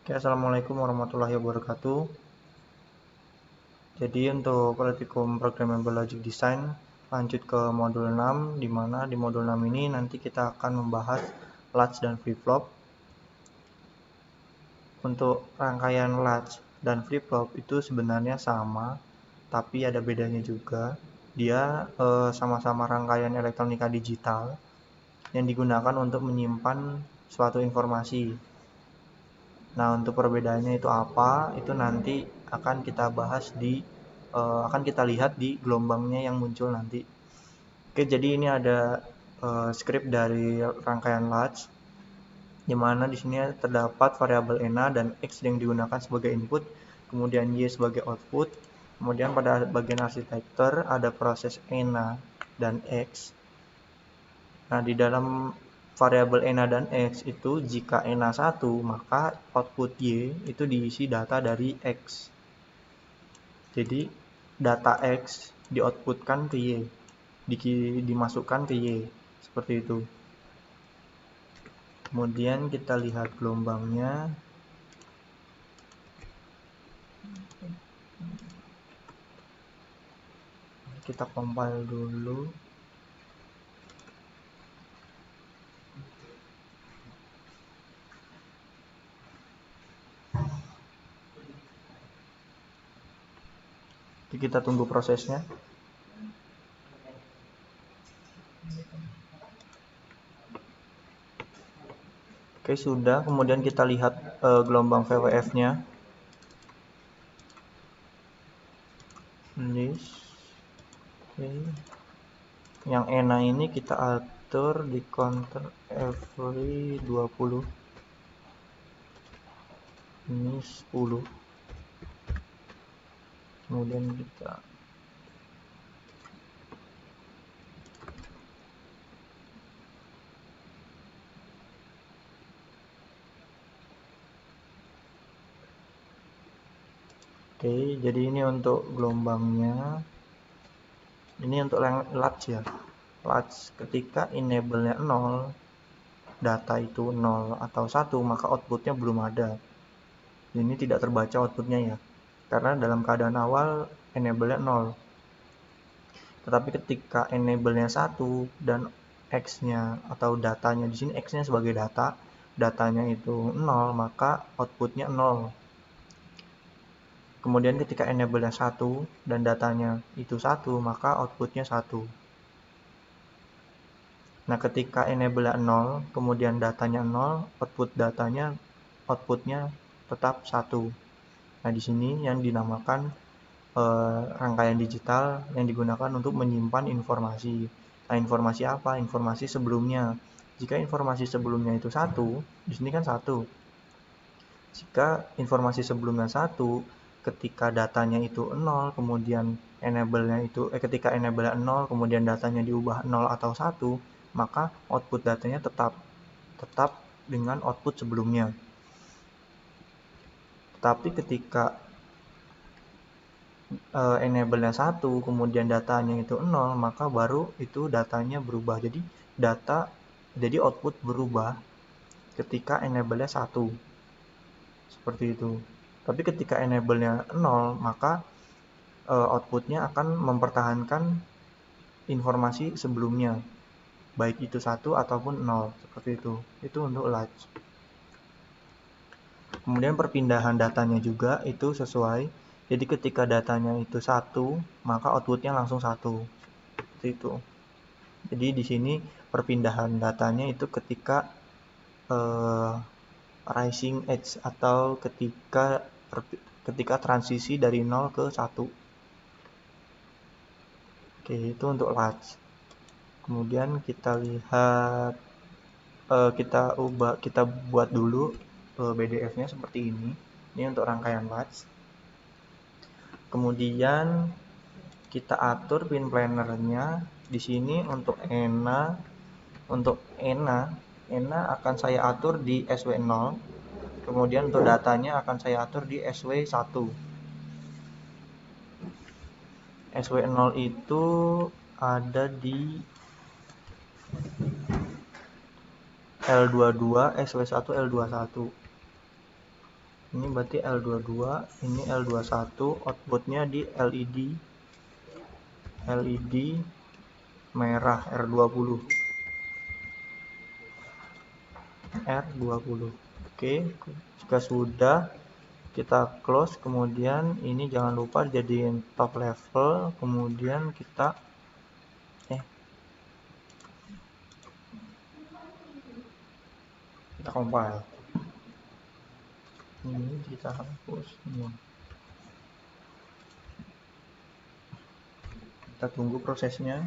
Oke, assalamualaikum warahmatullahi wabarakatuh. Jadi untuk praktikum Programmable Logic Design lanjut ke modul 6, di mana di modul 6 ini nanti kita akan membahas latch dan flip-flop. Untuk rangkaian latch dan flip-flop itu sebenarnya sama, tapi ada bedanya juga. Dia sama-sama rangkaian elektronika digital yang digunakan untuk menyimpan suatu informasi. Nah, untuk perbedaannya itu apa? Itu nanti akan kita bahas akan kita lihat di gelombangnya yang muncul nanti. Oke, jadi ini ada script dari rangkaian latch, di mana di sini terdapat variabel ENA dan X yang digunakan sebagai input, kemudian Y sebagai output. Kemudian pada bagian arsitektur ada proses ENA dan X. Nah, di dalam variabel ENA dan X itu jika ENA 1, maka output Y itu diisi data dari X. Jadi data X di-outputkan ke Y, dimasukkan ke Y, seperti itu. Kemudian kita lihat gelombangnya. Kita compile dulu. Jadi kita tunggu prosesnya. Oke, sudah. Kemudian kita lihat gelombang VWF-nya. This. Oke. Yang ENA ini kita atur di counter every 20. Ini 10. Kemudian kita Oke, jadi ini untuk gelombangnya. Ini untuk latch ya. Latch ketika enable-nya 0, data itu 0 atau 1, maka outputnya belum ada. Ini tidak terbaca outputnya ya. Karena dalam keadaan awal enable-nya 0. Tetapi ketika enable-nya 1 dan X-nya atau datanya di sini X-nya sebagai data, datanya itu 0, maka outputnya 0. Kemudian ketika enable-nya 1 dan datanya itu 1, maka outputnya 1. Nah, ketika enable-nya 0, kemudian datanya 0, outputnya tetap 1. Nah, di sini yang dinamakan rangkaian digital yang digunakan untuk menyimpan informasi. Nah, informasi apa? Informasi sebelumnya. Jika informasi sebelumnya itu 1, di sini kan 1. Jika informasi sebelumnya 1, ketika datanya itu 0, kemudian ketika enable-nya 0, kemudian datanya diubah 0 atau 1, maka output datanya tetap dengan output sebelumnya. Tetapi ketika enable-nya 1, kemudian datanya itu 0, maka baru itu datanya berubah. Jadi output berubah ketika enable-nya 1. Seperti itu. Tapi ketika enable-nya 0, maka outputnya akan mempertahankan informasi sebelumnya, baik itu 1 ataupun 0, seperti itu. Itu untuk latch. Kemudian perpindahan datanya juga itu sesuai. Jadi ketika datanya itu 1, maka outputnya langsung 1. Seperti itu. Jadi di sini perpindahan datanya itu ketika rising edge atau ketika transisi dari 0 ke 1. Oke, itu untuk latch. Kemudian kita lihat kita buat dulu BDF-nya seperti ini. Ini untuk rangkaian latch. Kemudian kita atur pin planner-nya. Di sini untuk ENA akan saya atur di SW0. Kemudian untuk datanya akan saya atur di SW1. SW0 itu ada di L22, SW1, L21. Ini berarti L22, ini L21, outputnya di LED merah R20. Oke, jika sudah kita close, kemudian ini jangan lupa jadiin top level, kemudian kita compile. Ini kita hapus ini. Kita tunggu prosesnya.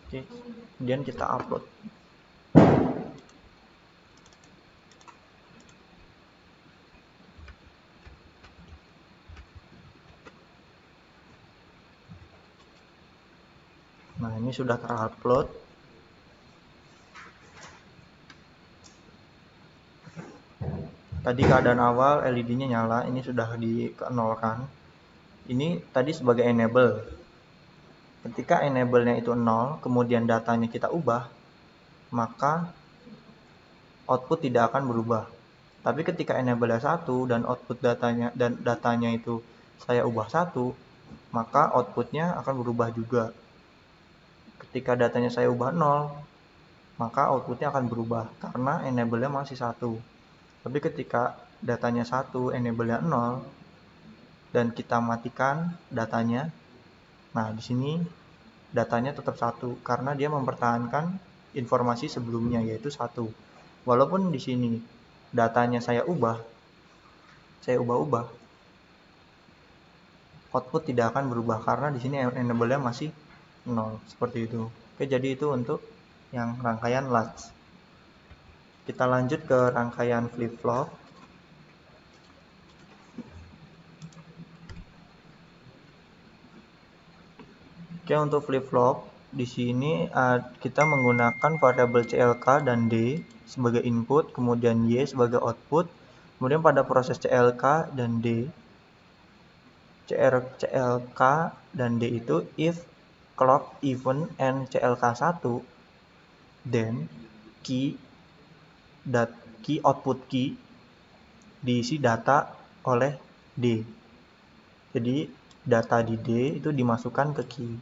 Oke, kemudian kita upload. Nah, ini sudah terupload. Tadi keadaan awal LED-nya nyala, ini sudah di-nolkan. Ini tadi sebagai enable. Ketika enable-nya itu 0, kemudian datanya kita ubah, maka output tidak akan berubah. Tapi ketika enable-nya 1 dan output datanya itu saya ubah 1, maka outputnya akan berubah juga. Ketika datanya saya ubah 0, maka outputnya akan berubah karena enable-nya masih 1. Tapi ketika datanya 1, enable-nya 0, dan kita matikan datanya, nah di sini datanya tetap 1 karena dia mempertahankan informasi sebelumnya yaitu 1. Walaupun di sini datanya saya ubah, output tidak akan berubah karena di sini enable-nya masih 0, seperti itu. Oke, jadi itu untuk yang rangkaian latch. Kita lanjut ke rangkaian flip-flop. Oke, untuk flip-flop di sini kita menggunakan variabel CLK dan D sebagai input, kemudian Y sebagai output. Kemudian pada proses CLK dan D, CLK dan D itu if clock even and CLK1, then key output key diisi data oleh D. Jadi data di D itu dimasukkan ke key.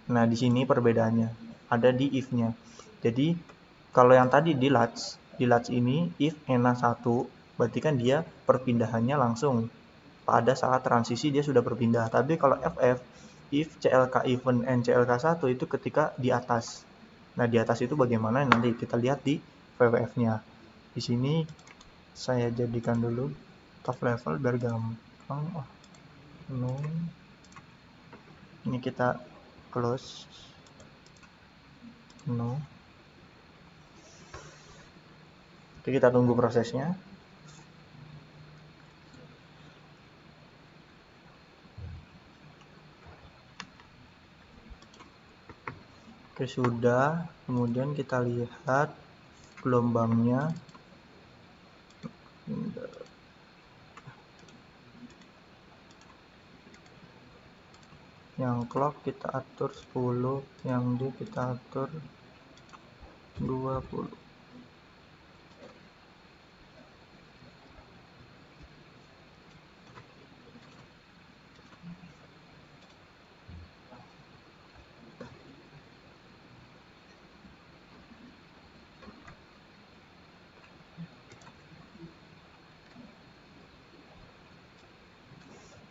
Nah, di sini perbedaannya ada di if-nya. Jadi kalau yang tadi di latch ini if ENA 1, berarti kan dia perpindahannya langsung pada saat transisi dia sudah berpindah. Tapi kalau FF, if CLK even and CLK1 itu ketika di atas. Nah, di atas itu bagaimana nanti kita lihat di VWF-nya. Di sini saya jadikan dulu top level biar gampang. No. Ini kita close. No. Oke, kita tunggu prosesnya. Oke, sudah. Kemudian kita lihat gelombangnya. Yang clock kita atur 10, yang D kita atur 20.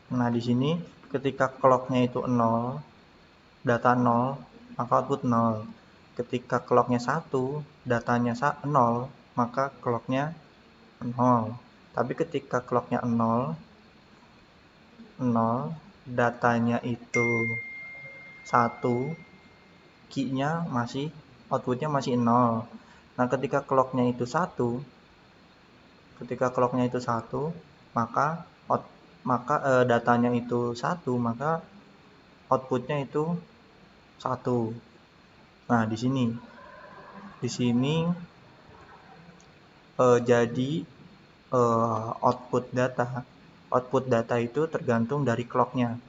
Nah, di sini ketika clocknya itu 0, data 0, maka output 0. Ketika clocknya 1, datanya 0, maka clocknya 0. Tapi ketika clocknya 0, datanya itu 1, key-nya masih, outputnya masih 0. Nah, ketika clocknya itu 1, maka datanya itu 1, maka outputnya itu 1. Nah, di sini jadi output data itu tergantung dari clocknya,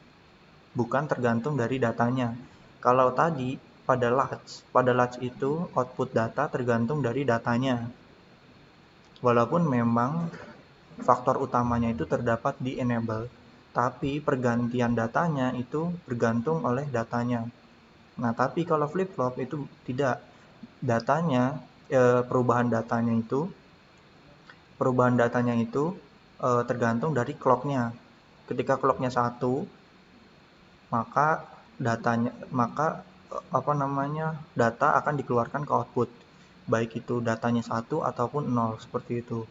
bukan tergantung dari datanya. Kalau tadi pada latch itu output data tergantung dari datanya. Walaupun memang faktor utamanya itu terdapat di enable, tapi pergantian datanya itu bergantung oleh datanya. Nah, tapi kalau flip-flop itu tidak. Datanya, perubahan datanya itu tergantung dari clocknya. Ketika clocknya 1, maka data akan dikeluarkan ke output, baik itu datanya 1 ataupun 0, seperti itu.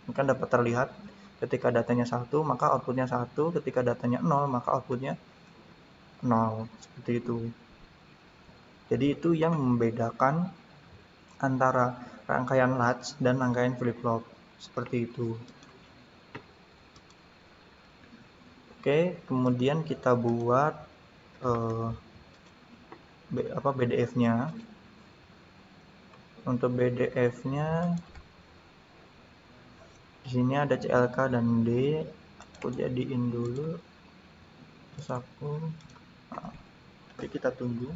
Ini kan dapat terlihat ketika datanya 1 maka outputnya 1, ketika datanya 0 maka outputnya 0, seperti itu. Jadi itu yang membedakan antara rangkaian latch dan rangkaian flip-flop, seperti itu. Oke, kemudian kita buat BDF-nya. Untuk BDF-nya di sini ada CLK dan D. Aku jadiin dulu. Terus oke, kita tunggu.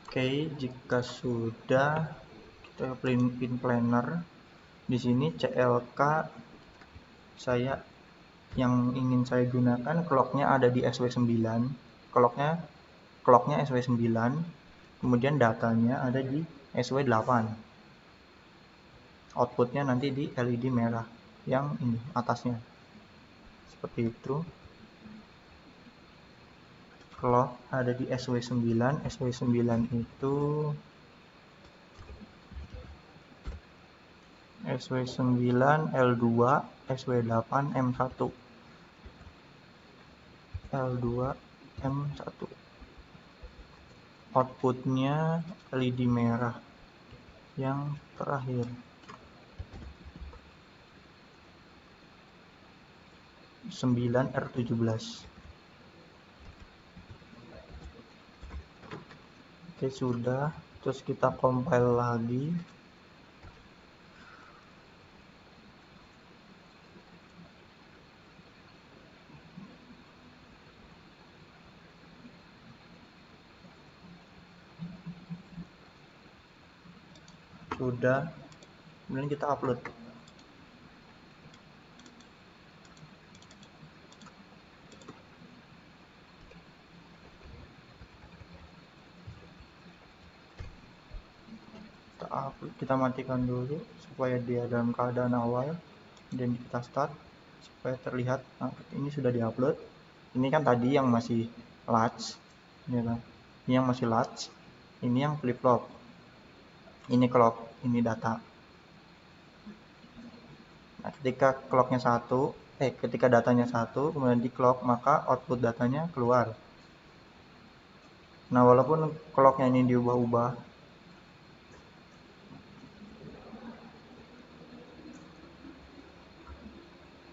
Oke, jika sudah, kita pin planner. Di sini CLK yang ingin saya gunakan clocknya ada di SW9. Clocknya SW9, kemudian datanya ada di SW8. Outputnya nanti di LED merah yang ini atasnya, seperti itu. Clock ada di SW9. SW9 itu SW9 L2 SW8 M1 L2 M1. Outputnya LED merah yang terakhir. 9R17. Oke, sudah. Terus kita compile lagi. Sudah. Kemudian kita upload. Kita matikan dulu supaya dia dalam keadaan awal, dan kita start supaya terlihat. Nah, ini sudah diupload. Ini kan tadi yang masih latch, ya kan? Ini yang masih latch, ini yang flip flop, ini clock, ini data. Nah, ketika datanya 1 kemudian di clock, maka output datanya keluar. Nah, walaupun clocknya ini diubah-ubah,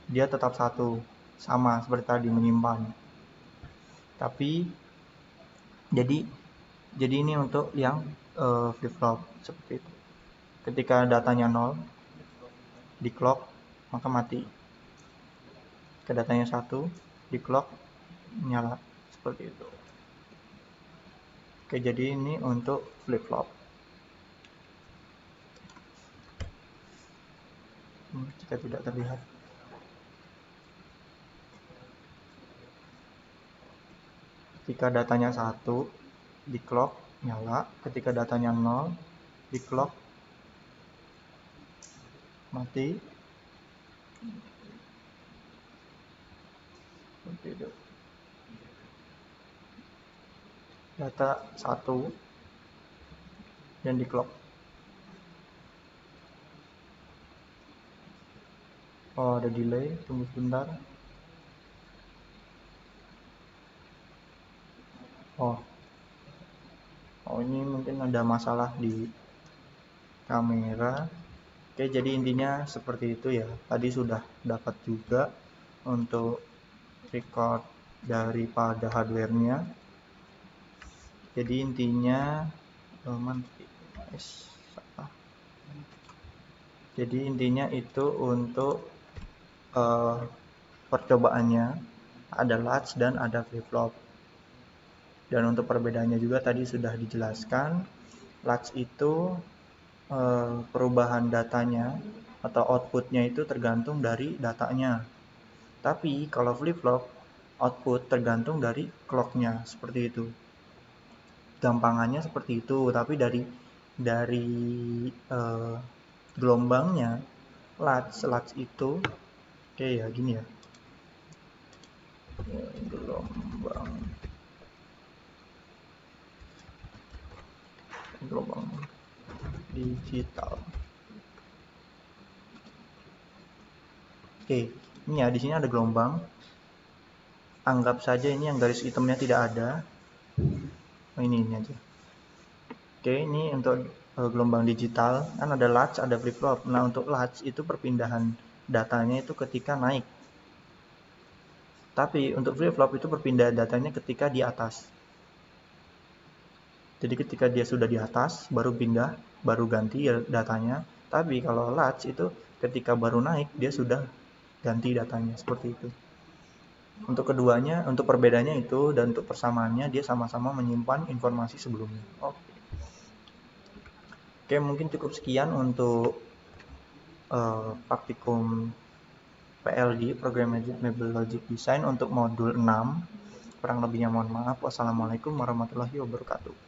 dia tetap 1, sama seperti tadi, menyimpan. Tapi jadi ini untuk yang flip flop, seperti itu. Ketika datanya 0 di clock maka mati. Ketika datanya 1 di clock nyala, seperti itu. Oke, jadi ini untuk flip flop. Jika tidak terlihat, ketika datanya 1 di clock nyala, ketika datanya 0 di clock mati, seperti itu. Data 1 dan di clock. Oh, ada delay, tunggu sebentar. Oh, ini mungkin ada masalah di kamera. Oke, jadi intinya seperti itu ya. Tadi sudah dapat juga untuk record daripada hardware-nya. Jadi intinya Jadi intinya itu untuk percobaannya ada latch dan ada flip-flop. Dan untuk perbedaannya juga tadi sudah dijelaskan. Latch itu perubahan datanya atau outputnya itu tergantung dari datanya. Tapi kalau flip-flop, output tergantung dari clocknya, seperti itu. Gampangannya seperti itu, tapi dari gelombangnya, latch itu, oke ya gini ya, gelombang digital. Oke, ini ya di sini ada gelombang. Anggap saja ini yang garis hitamnya tidak ada. Oh, ini aja. Oke, ini untuk gelombang digital kan ada latch, ada flip flop. Nah, untuk latch itu perpindahan datanya itu ketika naik. Tapi untuk flip flop itu perpindahan datanya ketika di atas. Jadi ketika dia sudah di atas baru pindah, baru ganti datanya. Tapi kalau latch itu ketika baru naik dia sudah ganti datanya, seperti itu. Untuk keduanya, untuk perbedaannya itu dan untuk persamaannya dia sama-sama menyimpan informasi sebelumnya. Oke, mungkin cukup sekian untuk praktikum PLD, Programmable Logic Design untuk modul 6. Kurang lebihnya mohon maaf. Wassalamualaikum warahmatullahi wabarakatuh.